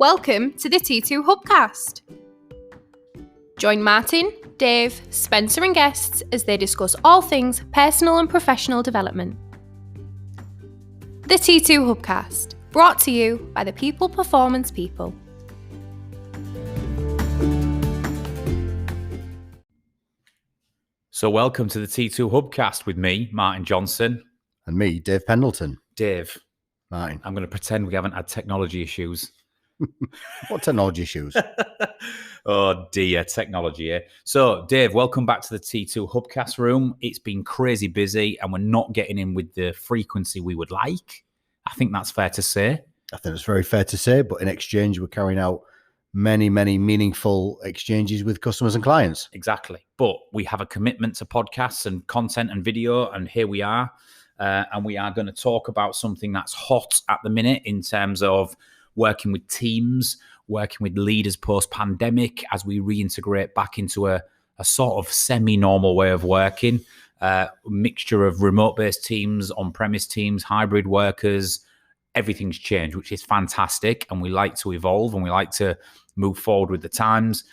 Welcome to the T2 Hubcast. Join Martin, Dave, Spencer and guests as they discuss all things personal and professional development. The T2 Hubcast, brought to you by the People Performance People. So welcome to the T2 Hubcast with me, Martin Johnson. And me, Dave Pendleton. Dave. Martin. I'm going to pretend we haven't had technology issues. What technology issues? Oh dear, technology, eh? So, Dave, welcome back to the T2 Hubcast room. It's been crazy busy and we're not getting in with the frequency we would like. I think that's fair to say. I think it's very fair to say, but in exchange, we're carrying out many meaningful exchanges with customers and clients. Exactly. But we have a commitment to podcasts and content and video, and here we are. And we are going to talk about something that's hot at the minute in terms of working with teams, working with leaders post-pandemic as we reintegrate back into a sort of semi-normal way of working, mixture of remote-based teams, on-premise teams, hybrid workers. Everything's changed, which is fantastic, and we like to evolve and we like to move forward with the times.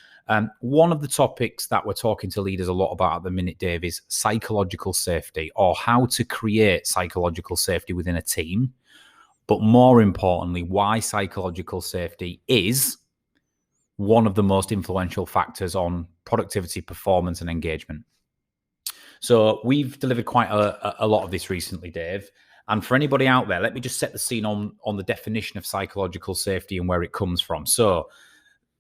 One of the topics that we're talking to leaders a lot about at the minute, Dave, is psychological safety, or how to create psychological safety within a team. But more importantly, why psychological safety is one of the most influential factors on productivity, performance, and engagement. So we've delivered quite a lot of this recently, Dave. And for anybody out there, let me just set the scene on the definition of psychological safety and where it comes from. So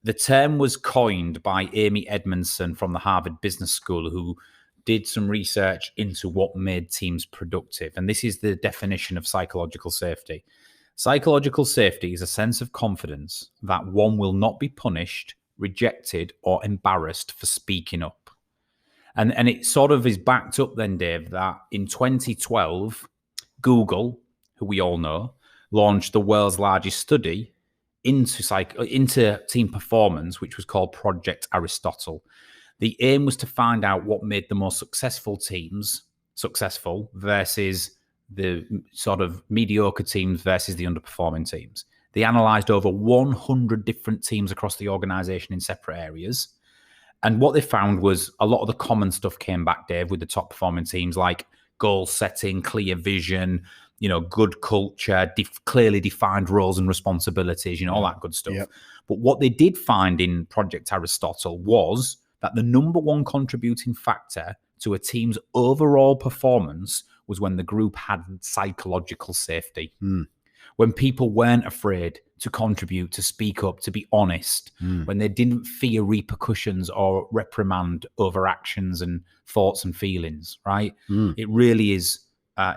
the term was coined by Amy Edmondson from the Harvard Business School, who did some research into what made teams productive. And this is the definition of psychological safety. Psychological safety is a sense of confidence that one will not be punished, rejected, or embarrassed for speaking up. And it sort of is backed up then, Dave, that in 2012, Google, who we all know, launched the world's largest study into team performance, which was called Project Aristotle. The aim was to find out what made the most successful teams successful versus the sort of mediocre teams versus the underperforming teams. They analysed over 100 different teams across the organisation in separate areas. And what they found was a lot of the common stuff came back, Dave, with the top performing teams, like goal setting, clear vision, good culture, clearly defined roles and responsibilities, all that good stuff. Yep. But what they did find in Project Aristotle was that the number one contributing factor to a team's overall performance was when the group had psychological safety. When people weren't afraid to contribute, to speak up, to be honest, when they didn't fear repercussions or reprimand over actions and thoughts and feelings, right? It really is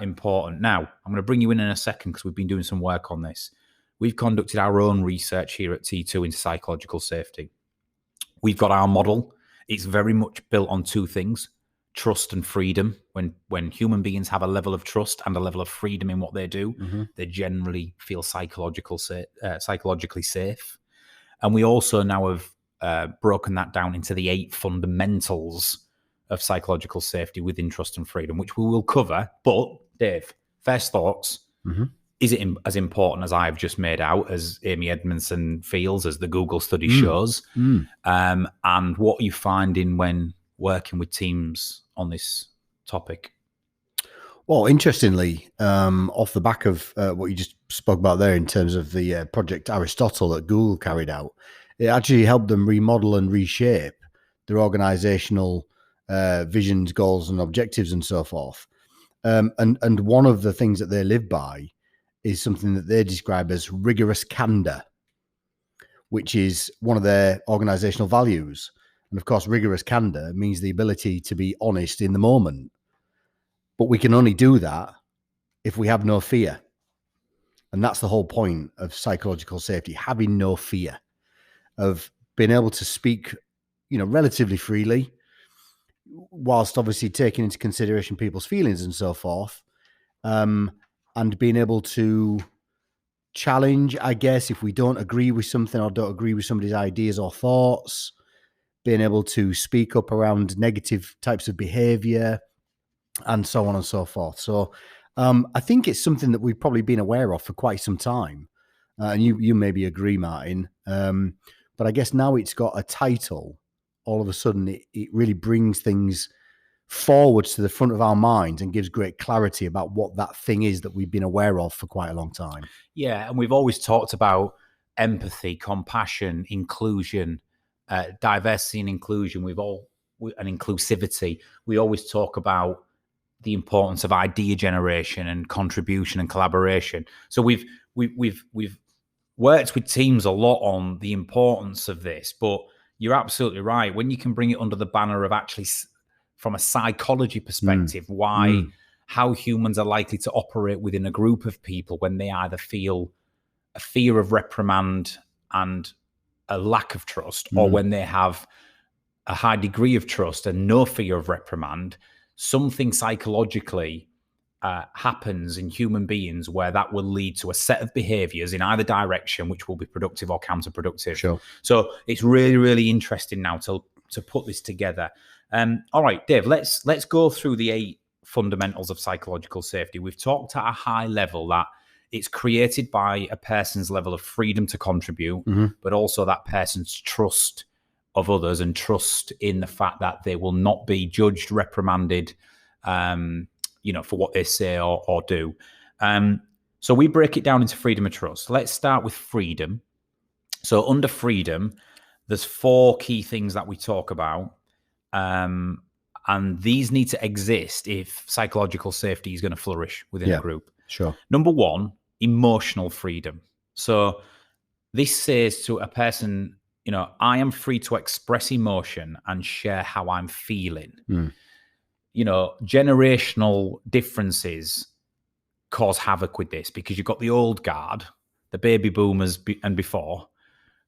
important. Now, I'm going to bring you in a second because we've been doing some work on this. We've conducted our own research here at T2 into psychological safety. We've got our model. It's very much built on two things: trust and freedom. When human beings have a level of trust and a level of freedom in what they do, they generally feel psychologically safe. And we also now have broken that down into the 8 fundamentals of psychological safety within trust and freedom, which we will cover. But Dave, first thoughts, is it as important as I've just made out, as Amy Edmondson feels, as the Google study shows? And what are you finding when working with teams on this topic? Well, interestingly, off the back of what you just spoke about there in terms of the Project Aristotle that Google carried out, it actually helped them remodel and reshape their organizational visions, goals and objectives and so forth. And one of the things that they live by is something that they describe as rigorous candor, which is one of their organizational values. And of course, rigorous candor means the ability to be honest in the moment. But we can only do that if we have no fear. And that's the whole point of psychological safety, having no fear, of being able to speak, relatively freely, whilst obviously taking into consideration people's feelings and so forth, and being able to challenge, I guess, if we don't agree with something or don't agree with somebody's ideas or thoughts, being able to speak up around negative types of behavior and so on and so forth. So I think it's something that we've probably been aware of for quite some time. and you maybe agree, Martin. But I guess now it's got a title. All of a sudden, it really brings things forwards to the front of our minds and gives great clarity about what that thing is that we've been aware of for quite a long time. Yeah, and we've always talked about empathy, compassion, inclusion, diversity and inclusion. And inclusivity. We always talk about the importance of idea generation and contribution and collaboration. So we've worked with teams a lot on the importance of this, but you're absolutely right. When you can bring it under the banner of actually, from a psychology perspective, how humans are likely to operate within a group of people when they either feel a fear of reprimand and a lack of trust, or when they have a high degree of trust and no fear of reprimand, something psychologically happens in human beings where that will lead to a set of behaviors in either direction, which will be productive or counterproductive. Sure. So it's really, really interesting now to put this together. All right, Dave, let's go through the 8 fundamentals of psychological safety. We've talked at a high level that it's created by a person's level of freedom to contribute, but also that person's trust of others and trust in the fact that they will not be judged, reprimanded, for what they say or do. So we break it down into freedom and trust. Let's start with freedom. So under freedom, there's 4 key things that we talk about. And these need to exist if psychological safety is going to flourish within a group. Sure. Number 1, emotional freedom. So this says to a person, I am free to express emotion and share how I'm feeling. Generational differences cause havoc with this because you've got the old guard, the baby boomers and before,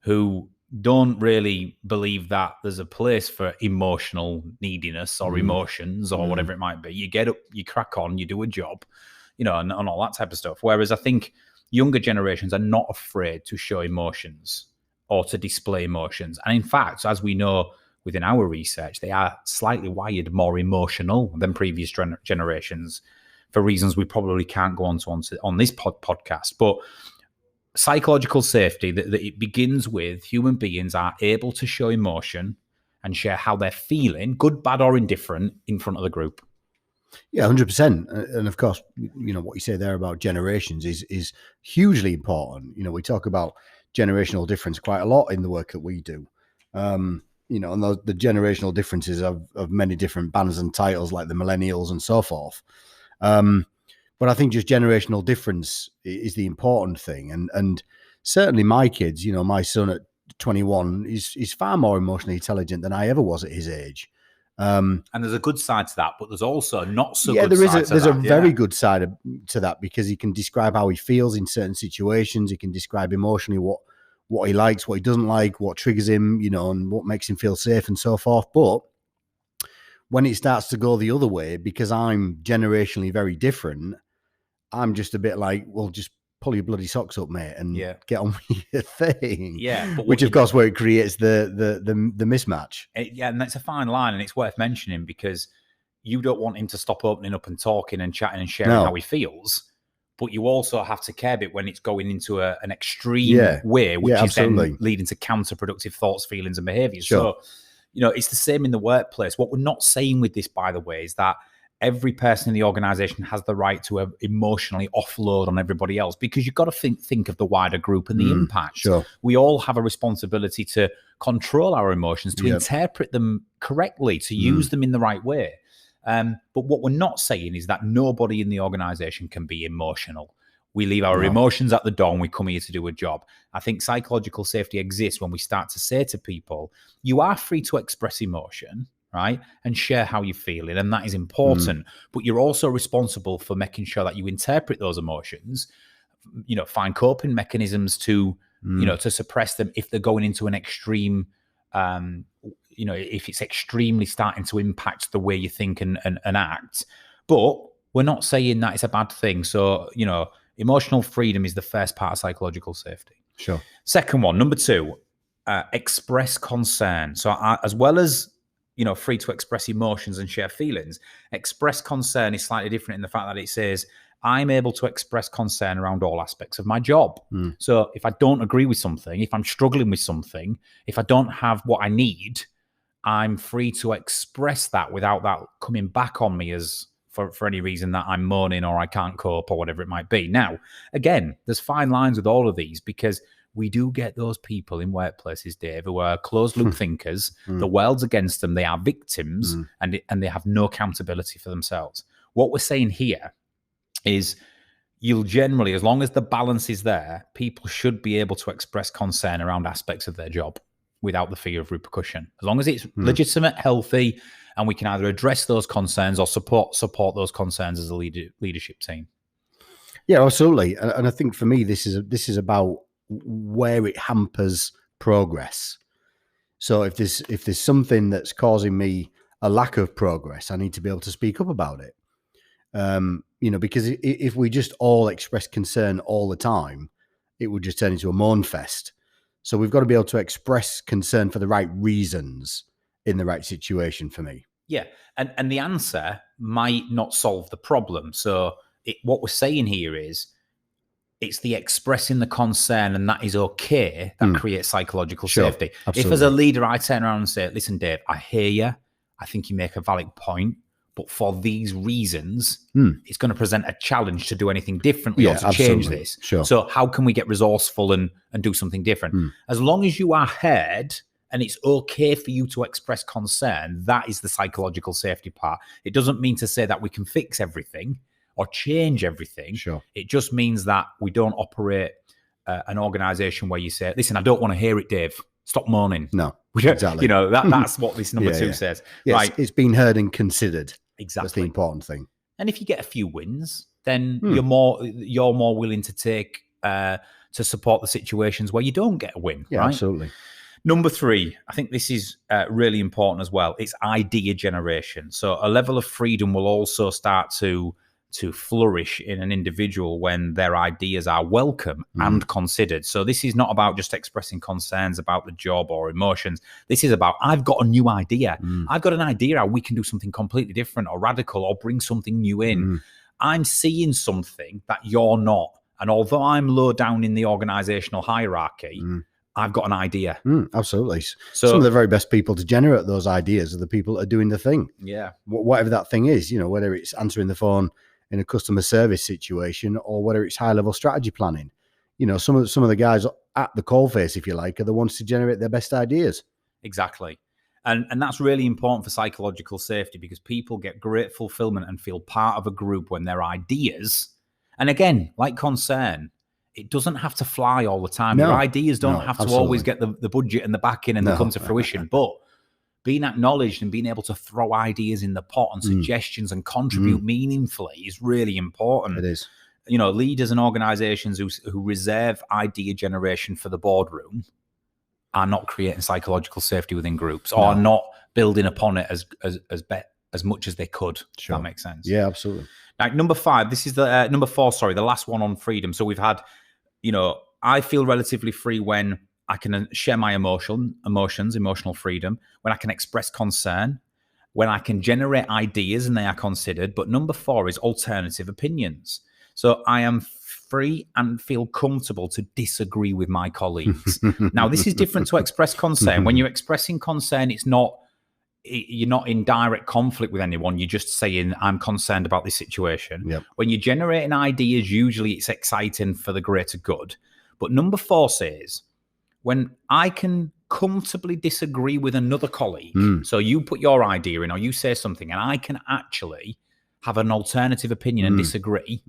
who don't really believe that there's a place for emotional neediness or emotions or whatever it might be. You get up, you crack on, you do a job, and all that type of stuff. Whereas I think younger generations are not afraid to show emotions or to display emotions. And in fact, as we know within our research, they are slightly wired more emotional than previous generations for reasons we probably can't go on this podcast. But psychological safety, that it begins with human beings are able to show emotion and share how they're feeling, good, bad, or indifferent, in front of the group. Yeah, 100%. And of course, what you say there about generations is hugely important. We talk about generational difference quite a lot in the work that we do. And the generational differences of many different banners and titles like the millennials and so forth. But I think just generational difference is the important thing. And certainly my kids, my son at 21 is far more emotionally intelligent than I ever was at his age. And there's a good side to that, but there's also not so good side to that. There's a very good side to that because he can describe how he feels in certain situations. He can describe emotionally what he likes, what he doesn't like, what triggers him, and what makes him feel safe and so forth. But when it starts to go the other way, because I'm generationally very different, I'm just a bit like, well, just pull your bloody socks up, mate, and get on with your thing. Yeah, but which of course where it creates the mismatch. And that's a fine line, and it's worth mentioning because you don't want him to stop opening up and talking and chatting and sharing how he feels, but you also have to curb it when it's going into an extreme way, which is then leading to counterproductive thoughts, feelings, and behaviors. Sure. So, it's the same in the workplace. What we're not saying with this, by the way, is that every person in the organization has the right to emotionally offload on everybody else, because you've got to think of the wider group and the impact. Sure. We all have a responsibility to control our emotions, to interpret them correctly, to use them in the right way. But what we're not saying is that nobody in the organization can be emotional. We leave our emotions at the door and we come here to do a job. I think psychological safety exists when we start to say to people, you are free to express emotion, right? And share how you're feeling. And that is important. But you're also responsible for making sure that you interpret those emotions, find coping mechanisms to, to suppress them if they're going into an extreme, if it's extremely starting to impact the way you think and act. But we're not saying that it's a bad thing. So, emotional freedom is the first part of psychological safety. Sure. Second one, number 2, express concern. So as well as, free to express emotions and share feelings, express concern is slightly different in the fact that it says, I'm able to express concern around all aspects of my job. So if I don't agree with something, if I'm struggling with something, if I don't have what I need, I'm free to express that without that coming back on me as for any reason that I'm moaning or I can't cope or whatever it might be. Now, again, there's fine lines with all of these because we do get those people in workplaces, Dave, who are closed loop thinkers. The world's against them. They are victims and they have no accountability for themselves. What we're saying here is you'll generally, as long as the balance is there, people should be able to express concern around aspects of their job without the fear of repercussion. As long as it's legitimate, healthy, and we can either address those concerns or support those concerns as a leadership team. Yeah, absolutely. And I think for me, this is about where it hampers progress. So if there's something that's causing me a lack of progress, I need to be able to speak up about it. Because if we just all express concern all the time, it would just turn into a moan fest. So we've got to be able to express concern for the right reasons in the right situation for me. Yeah. And the answer might not solve the problem. So what we're saying here is it's the expressing the concern, and that is okay, that creates psychological safety. Absolutely. If as a leader, I turn around and say, listen, Dave, I hear you. I think you make a valid point. But for these reasons, it's going to present a challenge to do anything differently or to change this. Sure. So how can we get resourceful and do something different? As long as you are heard and it's okay for you to express concern, that is the psychological safety part. It doesn't mean to say that we can fix everything or change everything. Sure. It just means that we don't operate an organization where you say, listen, I don't want to hear it, Dave. Stop moaning. No, exactly. That's what this number 2 says. Yes, right. It's been heard and considered. Exactly. That's the important thing. And if you get a few wins, then you're more willing to take to support the situations where you don't get a win. Yeah, right? absolutely. Number 3, I think this is really important as well. It's idea generation. So a level of freedom will also start to flourish in an individual when their ideas are welcome and considered. So this is not about just expressing concerns about the job or emotions. This is about, I've got a new idea. I've got an idea how we can do something completely different or radical or bring something new in. I'm seeing something that you're not. And although I'm low down in the organizational hierarchy, I've got an idea. Absolutely. So some of the very best people to generate those ideas are the people that are doing the thing. Yeah. Whatever that thing is, whether it's answering the phone in a customer service situation or whether it's high level strategy planning. Some of the guys at the coalface, if you like, are the ones to generate their best ideas. Exactly. And that's really important for psychological safety because people get great fulfillment and feel part of a group when their ideas, and again, like concern, it doesn't have to fly all the time. Your ideas don't have to always get the budget and the backing and they come to fruition. But being acknowledged and being able to throw ideas in the pot and suggestions and contribute meaningfully is really important. It is. Leaders and organizations who reserve idea generation for the boardroom are not creating psychological safety within groups or are not building upon it as much as they could. Sure. If that makes sense. Yeah, absolutely. Now, number 5, this is the number 4, sorry, the last one on freedom. So we've had, I feel relatively free when I can share my emotional freedom, when I can express concern, when I can generate ideas and they are considered. But number 4 is alternative opinions. So I am free and feel comfortable to disagree with my colleagues. Now, this is different to express concern. When you're expressing concern, you're not in direct conflict with anyone. You're just saying, I'm concerned about this situation. Yep. When you're generating ideas, usually it's exciting for the greater good. But number 4 says, when I can comfortably disagree with another colleague, so you put your idea in or you say something and I can actually have an alternative opinion and disagree,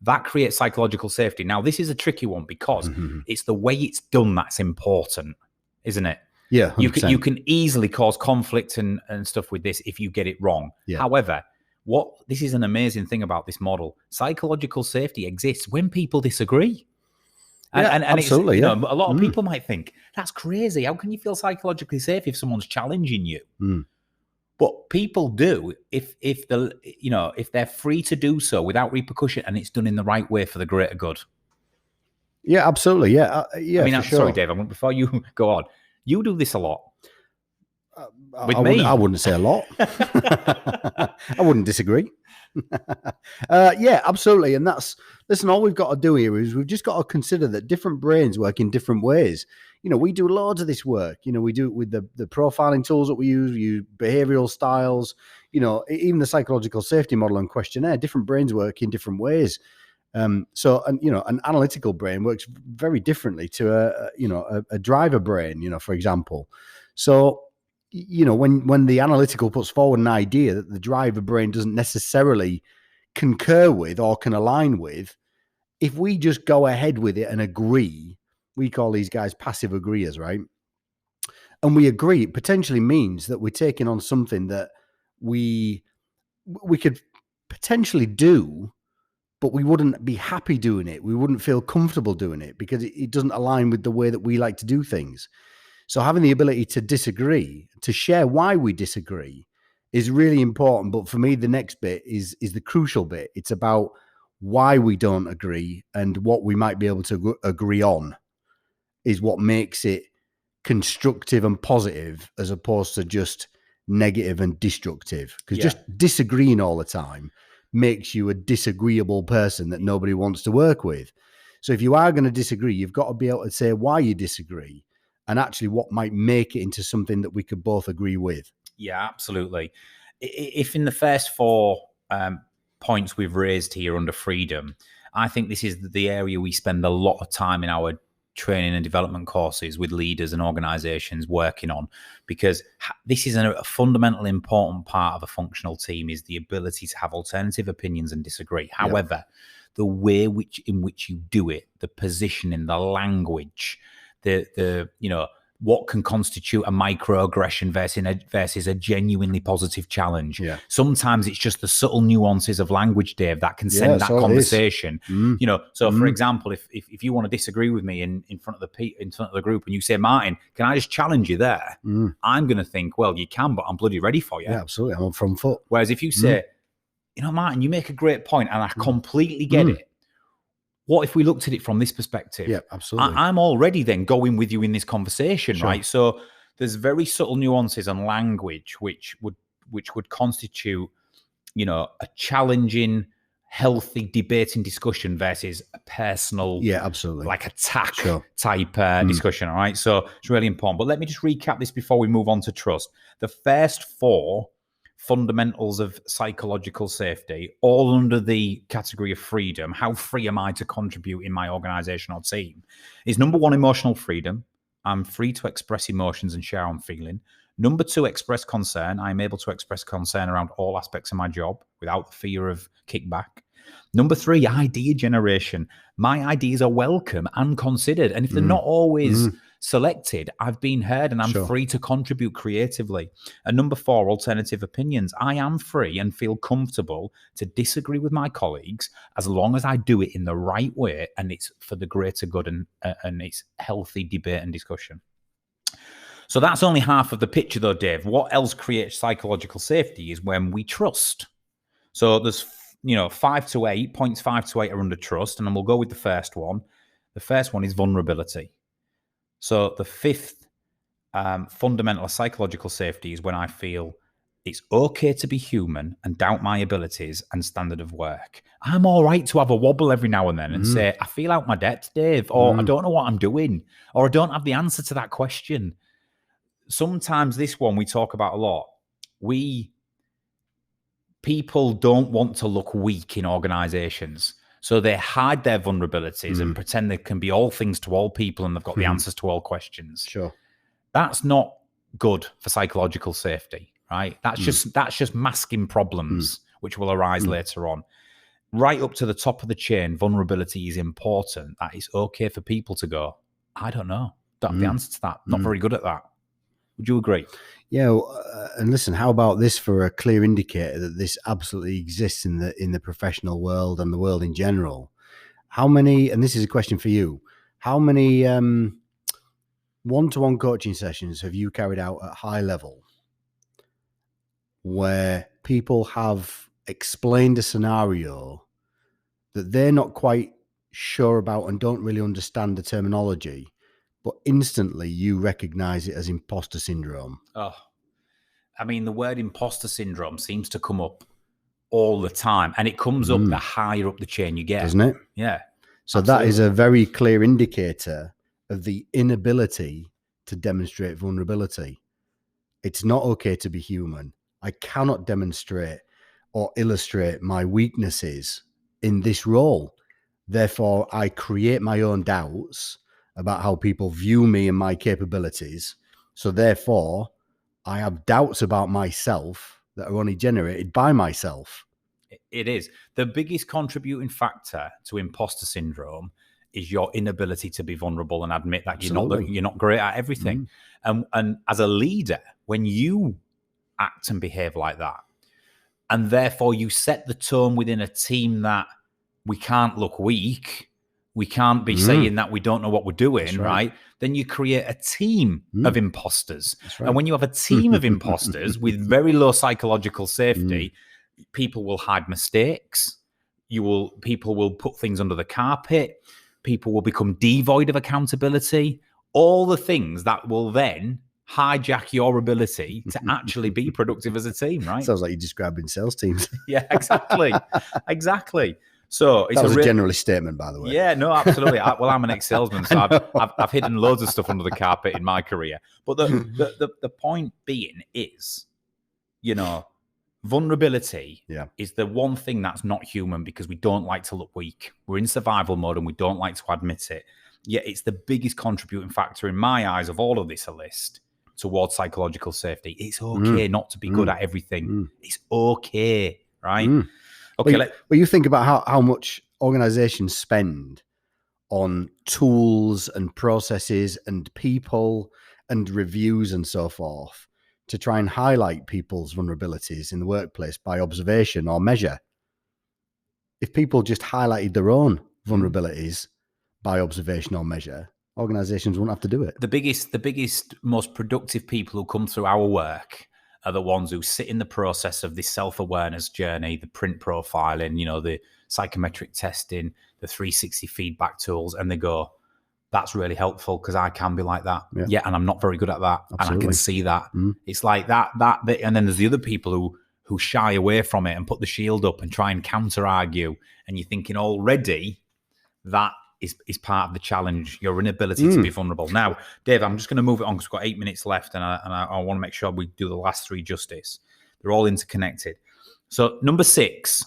that creates psychological safety. Now, this is a tricky one because it's the way it's done that's important, isn't it? Yeah, 100%. You can easily cause conflict and stuff with this if you get it wrong. Yeah. However, this is an amazing thing about this model. Psychological safety exists when people disagree. And absolutely. A lot of people might think, that's crazy. How can you feel psychologically safe if someone's challenging you? But people do if they're free to do so without repercussion and it's done in the right way for the greater good. Yeah, absolutely. Yeah. I'm sorry, Dave. Before you go on, you do this a lot. I wouldn't say a lot. I wouldn't disagree. Yeah, absolutely. And listen, all we've got to do here is we've just got to consider that different brains work in different ways. We do loads of this work. We do it with the profiling tools that we use behavioral styles, even the psychological safety model and questionnaire. Different brains work in different ways. An analytical brain works very differently to a driver brain, for example. So, when the analytical puts forward an idea that the driver brain doesn't necessarily concur with or can align with, if we just go ahead with it and agree, we call these guys passive agreeers, right? And we agree, it potentially means that we're taking on something that we could potentially do, but we wouldn't be happy doing it. We wouldn't feel comfortable doing it because it doesn't align with the way that we like to do things. So having the ability to disagree, to share why we disagree, is really important. But for me, the next bit is the crucial bit. It's about why we don't agree and what we might be able to agree on is what makes it constructive and positive as opposed to just negative and destructive. Because just disagreeing all the time makes you a disagreeable person that nobody wants to work with. So if you are going to disagree, you've got to be able to say why you disagree and actually what might make it into something that we could both agree with. Yeah, absolutely. If in the first 4 points we've raised here under freedom, I think this is the area we spend a lot of time in our training and development courses with leaders and organizations working on, because this is a fundamental important part of a functional team, is the ability to have alternative opinions and disagree. However, the way in which you do it, the positioning, the language, the what can constitute a microaggression versus a genuinely positive challenge. Yeah. Sometimes it's just the subtle nuances of language, Dave, that can send that conversation. So for example, if you want to disagree with me in front of the group and you say, Martin, can I just challenge you there? I'm going to think, well, you can, but I'm bloody ready for you. Yeah, absolutely. I'm on front foot. Whereas if you say, Martin, you make a great point and I completely get it. What if we looked at it from this perspective? Yeah, absolutely. I'm already then going with you in this conversation, right? So there's very subtle nuances and language which would constitute, a challenging, healthy debating discussion versus a personal, absolutely, like attack type discussion. All right, so it's really important. But let me just recap this before we move on to trust. The first 4 fundamentals of psychological safety, all under the category of freedom. How free am I to contribute in my organization or team? Is number 1, emotional freedom. I'm free to express emotions and share how I'm feeling. Number 2, express concern. I'm able to express concern around all aspects of my job without the fear of kickback. Number 3, idea generation. My ideas are welcome and considered. And if they're not always selected, I've been heard and I'm free to contribute creatively. And number 4, alternative opinions. I am free and feel comfortable to disagree with my colleagues as long as I do it in the right way and it's for the greater good and it's healthy debate and discussion. So that's only half of the picture though, Dave. What else creates psychological safety is when we trust. So there's 5 to 8, points 5 to 8 are under trust, and then we'll go with the first one. The first one is vulnerability. So the 5th fundamental psychological safety is when I feel it's okay to be human and doubt my abilities and standard of work. I'm all right to have a wobble every now and then and say, I feel out my depth, Dave, or I don't know what I'm doing, or I don't have the answer to that question. Sometimes this one we talk about a lot. People don't want to look weak in organizations. So they hide their vulnerabilities and pretend they can be all things to all people and they've got the answers to all questions. Sure. That's not good for psychological safety, right? That's just masking problems which will arise later on. Right up to the top of the chain, vulnerability is important. That it's okay for people to go, I don't know. Don't have the answer to that. Not very good at that. Would you agree? Yeah, and listen, how about this for a clear indicator that this absolutely exists in the professional world and the world in general? How many, and this is a question for you, how many one-to-one coaching sessions have you carried out at high level where people have explained a scenario that they're not quite sure about and don't really understand the terminology, but instantly you recognize it as imposter syndrome? Oh, I mean, the word imposter syndrome seems to come up all the time. And it comes up the higher up the chain you get. Doesn't it? Yeah. So Absolutely. that is a very clear indicator of the inability to demonstrate vulnerability. It's not okay to be human. I cannot demonstrate or illustrate my weaknesses in this role. Therefore, I create my own doubts about how people view me and my capabilities. So therefore, I have doubts about myself that are only generated by myself. It is. The biggest contributing factor to imposter syndrome is your inability to be vulnerable and admit that you're not great at everything. And as a leader, when you act and behave like that, and therefore you set the tone within a team that we can't look weak, we can't be saying that we don't know what we're doing, right? Then you create a team of imposters. Right. And when you have a team of imposters with very low psychological safety, people will hide mistakes. People will put things under the carpet. People will become devoid of accountability. All the things that will then hijack your ability to actually be productive as a team, right? Sounds like you're describing sales teams. Yeah, exactly. Exactly. So it's that was a generalist statement, by the way. Yeah, no, absolutely. I'm an ex-salesman, so I've hidden loads of stuff under the carpet in my career. But the point being is, vulnerability is the one thing that's not human because we don't like to look weak. We're in survival mode and we don't like to admit it. Yet it's the biggest contributing factor in my eyes of all of this list towards psychological safety. It's okay not to be good at everything. It's okay, right? Okay. Well, you think about how much organizations spend on tools and processes and people and reviews and so forth to try and highlight people's vulnerabilities in the workplace by observation or measure. If people just highlighted their own vulnerabilities by observation or measure, organizations wouldn't have to do it. The biggest, most productive people who come through our work are the ones who sit in the process of this self-awareness journey, the print profiling, the psychometric testing, the 360 feedback tools, and they go, that's really helpful because I can be like that. Yeah, and I'm not very good at that. Absolutely. And I can see that. It's like that, and then there's the other people who shy away from it and put the shield up and try and counter-argue, and you're thinking already that is part of the challenge, your inability to be vulnerable. Now, Dave, I'm just going to move it on because we've got 8 minutes left, and I want to make sure we do the last three justice. They're all interconnected. So number 6,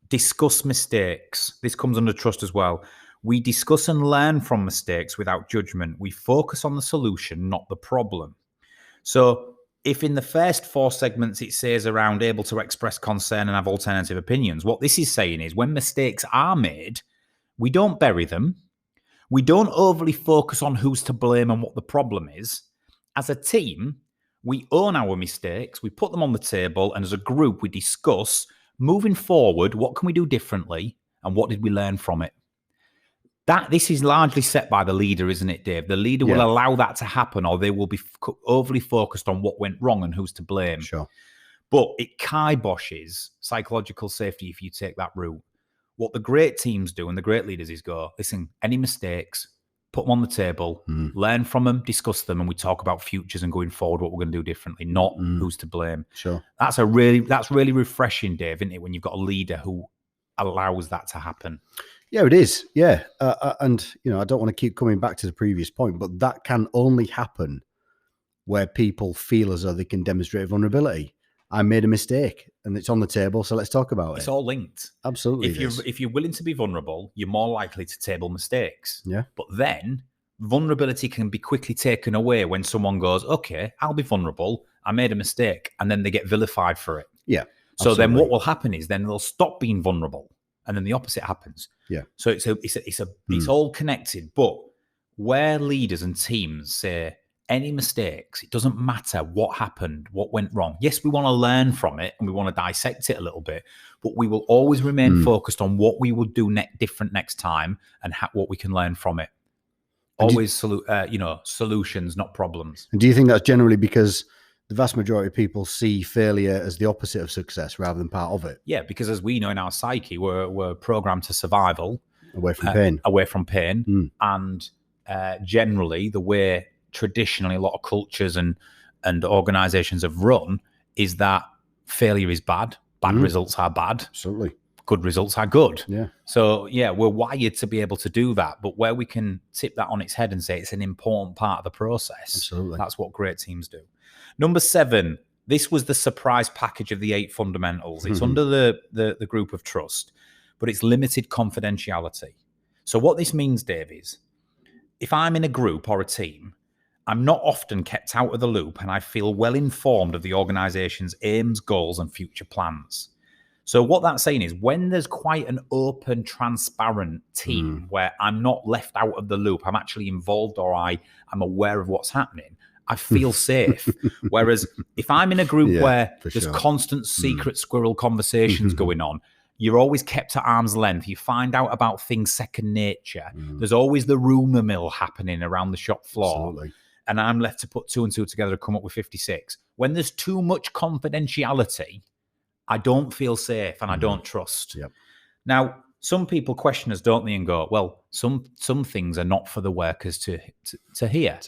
discuss mistakes. This comes under trust as well. We discuss and learn from mistakes without judgment. We focus on the solution, not the problem. So if in the first 4 segments it says around able to express concern and have alternative opinions, what this is saying is when mistakes are made, we don't bury them. We don't overly focus on who's to blame and what the problem is. As a team, we own our mistakes, we put them on the table, and as a group, we discuss, moving forward, what can we do differently, and what did we learn from it? This is largely set by the leader, isn't it, Dave? The leader will allow that to happen, or they will be overly focused on what went wrong and who's to blame. Sure. But it kiboshes psychological safety if you take that route. What the great teams do and the great leaders is go, listen, any mistakes, put them on the table, learn from them, discuss them, and we talk about futures and going forward, what we're going to do differently, not who's to blame. Sure. That's really refreshing, Dave, isn't it, when you've got a leader who allows that to happen. Yeah, it is. Yeah. And, I don't want to keep coming back to the previous point, but that can only happen where people feel as though they can demonstrate vulnerability. I made a mistake and it's on the table, so let's talk about it. It's all linked. Absolutely. If you're willing to be vulnerable, you're more likely to table mistakes. Yeah. But then vulnerability can be quickly taken away when someone goes, okay, I'll be vulnerable. I made a mistake. And then they get vilified for it. Yeah. So then what will happen is then they'll stop being vulnerable. And then the opposite happens. Yeah. So it's all connected. But where leaders and teams say any mistakes, it doesn't matter what happened, what went wrong. Yes, we want to learn from it and we want to dissect it a little bit, but we will always remain focused on what we will do different next time and what we can learn from it. Always, solutions, not problems. And do you think that's generally because the vast majority of people see failure as the opposite of success rather than part of it? Yeah, because as we know in our psyche, we're programmed to survival. Away from pain. And generally the way traditionally a lot of cultures and organizations have run is that failure is bad. Bad results are bad. Absolutely. Good results are good. Yeah. So, yeah, we're wired to be able to do that. But where we can tip that on its head and say it's an important part of the process, Absolutely. that's what great teams do. Number 7, this was the surprise package of the 8 fundamentals. It's under the group of trust, but it's limited confidentiality. So what this means, Dave, is if I'm in a group or a team, I'm not often kept out of the loop and I feel well informed of the organization's aims, goals, and future plans. So what that's saying is when there's quite an open, transparent team where I'm not left out of the loop, I'm actually involved or I'm aware of what's happening, I feel safe. Whereas if I'm in a group where there's constant secret squirrel conversations going on, you're always kept at arm's length. You find out about things second nature. There's always the rumor mill happening around the shop floor. Absolutely. And I'm left to put 2 and 2 together to come up with 56. When there's too much confidentiality, I don't feel safe and I don't trust. Yep. Now, some people question us, don't they, and go, well, some things are not for the workers to hear.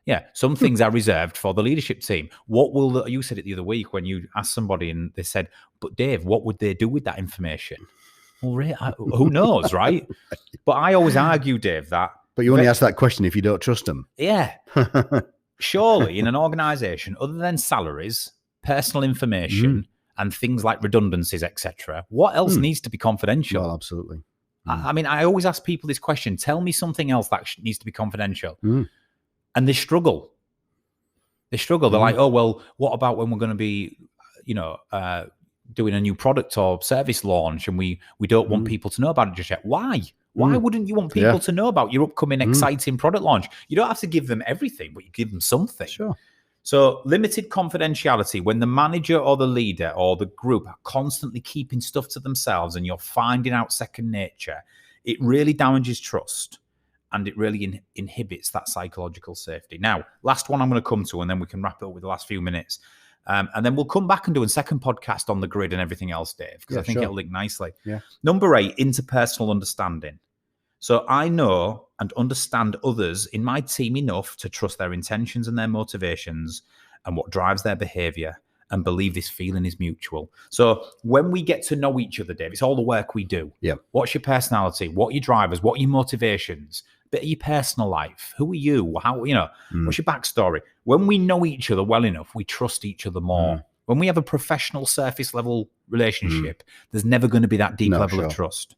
Yeah, some things are reserved for the leadership team. You said it the other week when you asked somebody and they said, but Dave, what would they do with that information? Well, who knows, right? But I always argue, Dave, that. But you only ask that question if you don't trust them. Yeah. Surely in an organization, other than salaries, personal information, and things like redundancies, etc., what else needs to be confidential? Well, absolutely. I mean, I always ask people this question, tell me something else that needs to be confidential. And they struggle. They're like, oh, well, what about when we're going to be, doing a new product or service launch and we don't want people to know about it just yet? Why? Why wouldn't you want people to know about your upcoming exciting product launch? You don't have to give them everything, but you give them something. Sure. So limited confidentiality, when the manager or the leader or the group are constantly keeping stuff to themselves and you're finding out second nature, it really damages trust and it really inhibits that psychological safety. Now, last one I'm going to come to, and then we can wrap it up with the last few minutes. And then we'll come back and do a second podcast on the grid and everything else, Dave, because I think it'll link nicely. Yeah. Number 8, interpersonal understanding. So I know and understand others in my team enough to trust their intentions and their motivations and what drives their behavior and believe this feeling is mutual. So when we get to know each other, Dave, it's all the work we do. Yeah. What's your personality? What are your drivers? What are your motivations? Bit of your personal life. Who are you? How, what's your backstory? When we know each other well enough, we trust each other more. When we have a professional surface level relationship, there's never going to be that deep level of trust.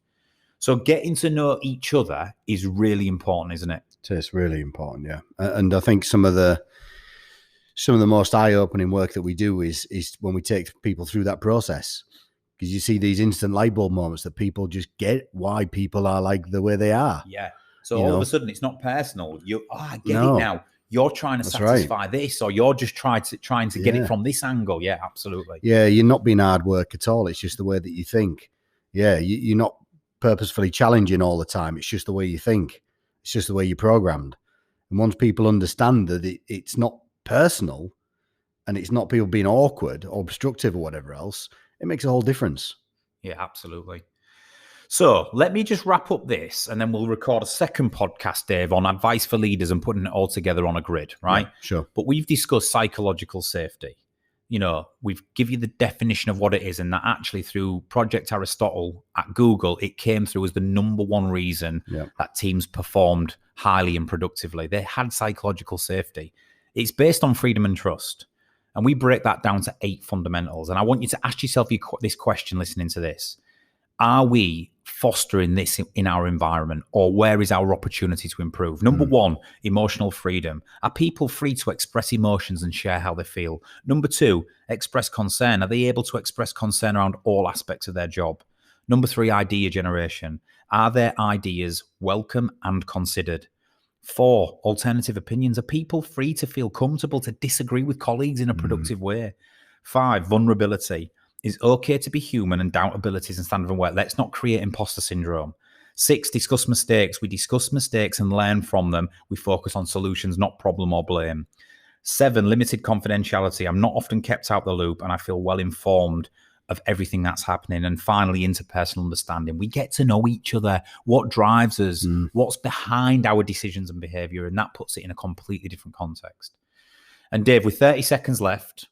So getting to know each other is really important, isn't it? It's really important, yeah. And I think some of the most eye-opening work that we do is when we take people through that process, because you see these instant light bulb moments that people just get why people are like the way they are. Yeah. So all of a sudden, it's not personal. I get it now. You're trying to satisfy this, or you're just trying to get it from this angle. Yeah, absolutely. Yeah, you're not being hard work at all. It's just the way that you think. Yeah, you're not purposefully challenging all the time. It's just the way you think. It's just the way you're programmed. And once people understand that it's not personal and it's not people being awkward or obstructive or whatever else, it makes a whole difference. Yeah, absolutely. So let me just wrap up this and then we'll record a second podcast, Dave, on advice for leaders and putting it all together on a grid, right? Yeah, sure. But we've discussed psychological safety. We've given you the definition of what it is, and that actually through Project Aristotle at Google, it came through as the number one reason that teams performed highly and productively. They had psychological safety. It's based on freedom and trust. And we break that down to 8 fundamentals. And I want you to ask yourself this question listening to this. Are we fostering this in our environment, or where is our opportunity to improve? Number 1, emotional freedom. Are people free to express emotions and share how they feel? Number 2, express concern. Are they able to express concern around all aspects of their job? Number 3, idea generation. Are their ideas welcome and considered? 4, alternative opinions. Are people free to feel comfortable to disagree with colleagues in a productive way? 5, vulnerability. Is okay to be human and doubt abilities and standard of work. Let's not create imposter syndrome. 6, discuss mistakes. We discuss mistakes and learn from them. We focus on solutions, not problem or blame. 7, limited confidentiality. I'm not often kept out the loop and I feel well informed of everything that's happening. And finally, interpersonal understanding. We get to know each other, what drives us, what's behind our decisions and behavior, and that puts it in a completely different context. And Dave, with 30 seconds left,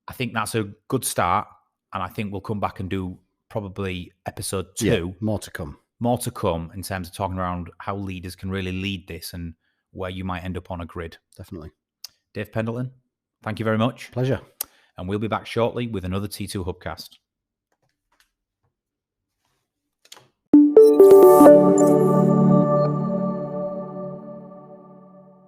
I think that's a good start. I think we'll come back and do probably episode 2. Yeah, more to come. More to come in terms of talking around how leaders can really lead this and where you might end up on a grid. Definitely. Dave Pendleton, thank you very much. Pleasure. And we'll be back shortly with another T2 Hubcast.